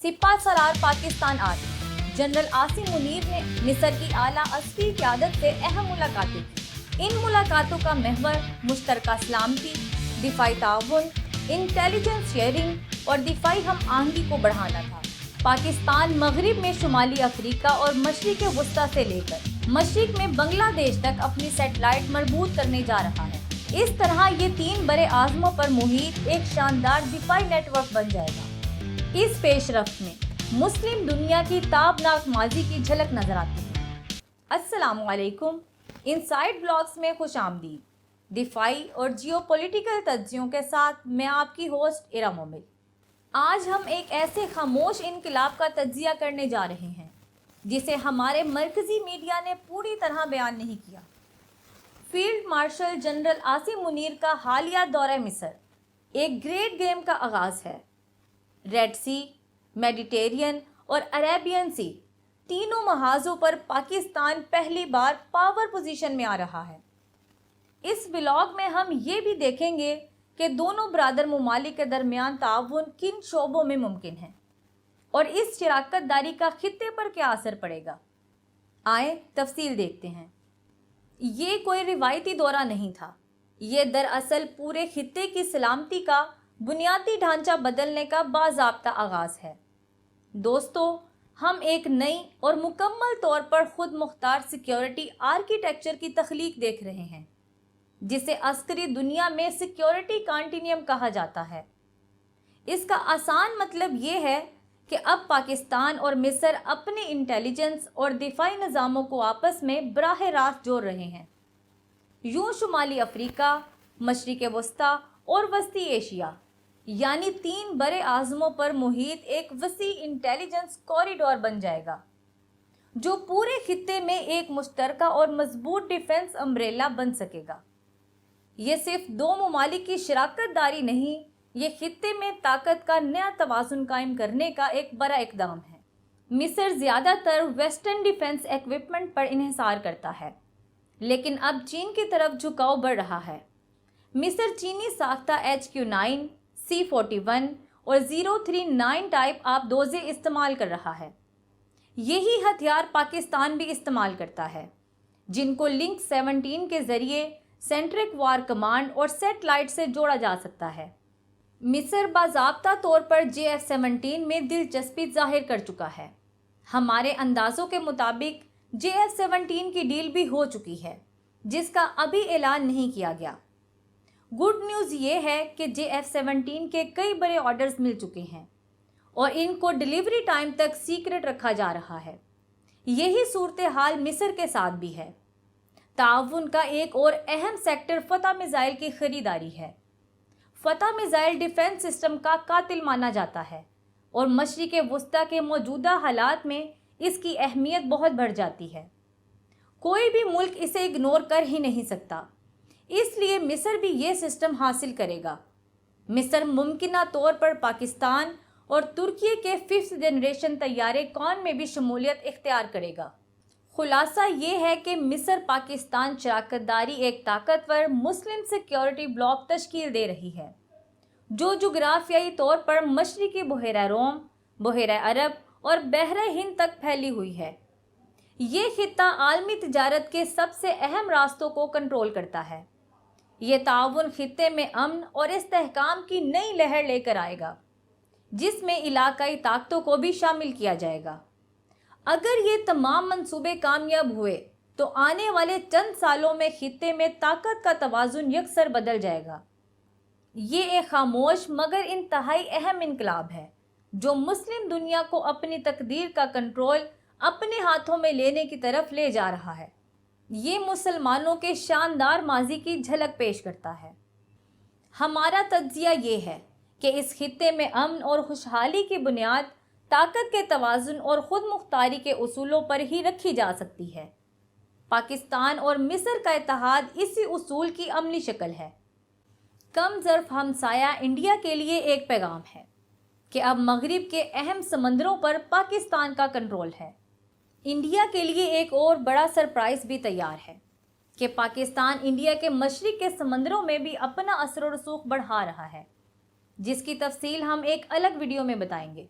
सिपा Salaar Pakistan army general Asim Munir ने मिस्र की आला अस्करी क़यादत से अहम मुलाकातें की। इन मुलाकातों का महवर मुश्तरका सलामती, दिफाई ताउन, इंटेलिजेंस शेयरिंग और दिफाई हम आहंगी को बढ़ाना था। पाकिस्तान मगरिब में शुमाली अफ्रीका और मशरिक वस्ता से लेकर मशरिक में बांग्लादेश तक अपनी सैटेलाइट मरबूत करने जा रहा है। इस तरह ये 3 बड़े आज़मों पर मुहित एक शानदार दिफाई नेटवर्क बन जाएगा। इस पेशरफ्त में मुस्लिम दुनिया की ताबनाक माजी की झलक नजर आती है। अस्सलामुअलैकुम, इनसाइड ब्लॉग्स में खुश आमदीद। दिफाई और जियोपॉलिटिकल तज्जियों के साथ मैं आपकी होस्ट इरा मोमिल। आज हम एक ऐसे खामोश इनकलाब का तज्जिया करने जा रहे हैं जिसे हमारे मरकज़ी मीडिया ने पूरी तरह बयान नहीं किया। Field marshal general Asim Munir का हालिया दौरा मिस्र एक ग्रेट गेम का आगाज़ है। रेड सी, मेडिटेरियन और अरेबियन सी तीनों महाजों पर पाकिस्तान पहली बार पावर पोजीशन में आ रहा है। इस व्लॉग में हम ये भी देखेंगे कि दोनों ब्रादर ममालिक के दरमियान ताउन किन शोबों में मुमकिन है और इस शराकत दारी का खित्ते पर क्या असर पड़ेगा। आए तफसील देखते हैं। ये कोई रिवायती दौरा नहीं था, ये दरअसल पूरे खित्ते की सलामती का बुनियादी ढांचा बदलने का बाज़ाब्ता आगाज़ है। दोस्तों, हम एक नई और मुकम्मल तौर पर खुद मुख्तार सिक्योरिटी आर्किटेक्चर की तख्लीक देख रहे हैं, जिसे अस्करी दुनिया में सिक्योरिटी कंटिन्यूम कहा जाता है। इसका आसान मतलब ये है कि अब पाकिस्तान और मिस्र अपने इंटेलिजेंस और दिफाई निज़ामों को आपस में बराह रास्त जोड़ रहे हैं। यूँ शुमाली अफ्रीका, मशरिक वस्ता और वस्ती एशिया यानी 3 बड़े आज़मों पर मुहित एक वसी इंटेलिजेंस कॉरिडोर बन जाएगा, जो पूरे खित्ते में एक मुश्तरका और मजबूत डिफेंस अम्ब्रेला बन सकेगा। ये सिर्फ 2 ममालिक की शराकत दारी नहीं, ये खित्ते में ताकत का नया तवाज़ुन कायम करने का एक बड़ा इक़दाम है। मिस्र ज़्यादातर वेस्टर्न डिफेंस इक्विपमेंट पर इन्हिसार करता है, लेकिन अब चीन की तरफ झुकाव बढ़ रहा है। मिस्र चीनी साख्ता HQ-9, C-41 और 039 टाइप आबदोज़े इस्तेमाल कर रहा है। यही हथियार पाकिस्तान भी इस्तेमाल करता है, जिनको लिंक 17 के ज़रिए सेंट्रिक वार कमांड और सेटेलाइट से जोड़ा जा सकता है। मिस्र बाज़ाब्ता तौर पर JF-17 में दिलचस्पी जाहिर कर चुका है। हमारे अंदाज़ों के मुताबिक JF-17 की डील भी हो चुकी है, जिसका अभी ऐलान नहीं किया गया। गुड न्यूज़ ये है कि JF-17 के कई बड़े ऑर्डर्स मिल चुके हैं और इनको डिलीवरी टाइम तक सीक्रेट रखा जा रहा है। यही सूरत हाल मिस्र के साथ भी है। ताउन का एक और अहम सेक्टर फतह मिसाइल की खरीदारी है। फतह मिसाइल डिफेंस सिस्टम का कातिल माना जाता है और मशरिक वस्ता के मौजूदा हालात में इसकी अहमियत बहुत बढ़ जाती है। कोई भी मुल्क इसे इग्नोर कर ही नहीं सकता, इसलिए मिस्र भी ये सिस्टम हासिल करेगा। मिस्र मुमकिना तौर पर पाकिस्तान और तुर्की के 5th जनरेशन तैयारे कौन में भी शमूलियत इख्तियार करेगा। खुलासा ये है कि मिस्र पाकिस्तान शराकत दारी एक ताकतवर मुस्लिम सिक्योरिटी ब्लॉक तश्कील दे रही है, जो जुग्राफियाई तौर पर मशरिकी बहरा रोम, बहरा अरब और बहरा हिंद तक फैली हुई है। ये खित्ता आलमी तिजारत के सबसे अहम रास्तों को कंट्रोल करता है। ये ताउन खित्ते में अमन और इस्तेहकाम की नई लहर लेकर आएगा, जिसमें इलाकाई ताकतों को भी शामिल किया जाएगा। अगर ये तमाम मंसूबे कामयाब हुए तो आने वाले चंद सालों में खित्ते में ताकत का तवाज़ुन यकसर बदल जाएगा। ये एक खामोश मगर इंतहाई अहम इनकलाब है, जो मुस्लिम दुनिया को अपनी तकदीर का कंट्रोल अपने हाथों में लेने की तरफ ले जा रहा है। ये मुसलमानों के शानदार माजी की झलक पेश करता है। हमारा तज्जिया ये है कि इस खित्ते में अमन और खुशहाली की बुनियाद ताकत के तवाज़ुन और ख़ुद मुख्तारी के उसूलों पर ही रखी जा सकती है। पाकिस्तान और मिस्र का इत्तेहाद इसी उसूल की अमली शक्ल है। कम ज़र्फ़ हमसाया इंडिया के लिए एक पैगाम है कि अब मगरिब के अहम समंदरों पर पाकिस्तान का कंट्रोल है। इंडिया के लिए एक और बड़ा सरप्राइज़ भी तैयार है कि पाकिस्तान इंडिया के मशरिक के समंदरों में भी अपना असर और रसूख बढ़ा रहा है, जिसकी तफसील हम एक अलग वीडियो में बताएंगे।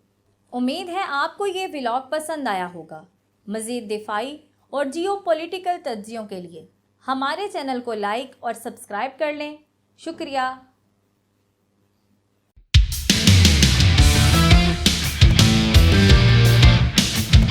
امید ہے آپ کو یہ ولاگ پسند آیا ہوگا۔ مزید دفاعی اور جیو پولیٹیکل تجزیوں کے لیے ہمارے چینل کو لائک اور سبسکرائب کر لیں۔ شکریہ۔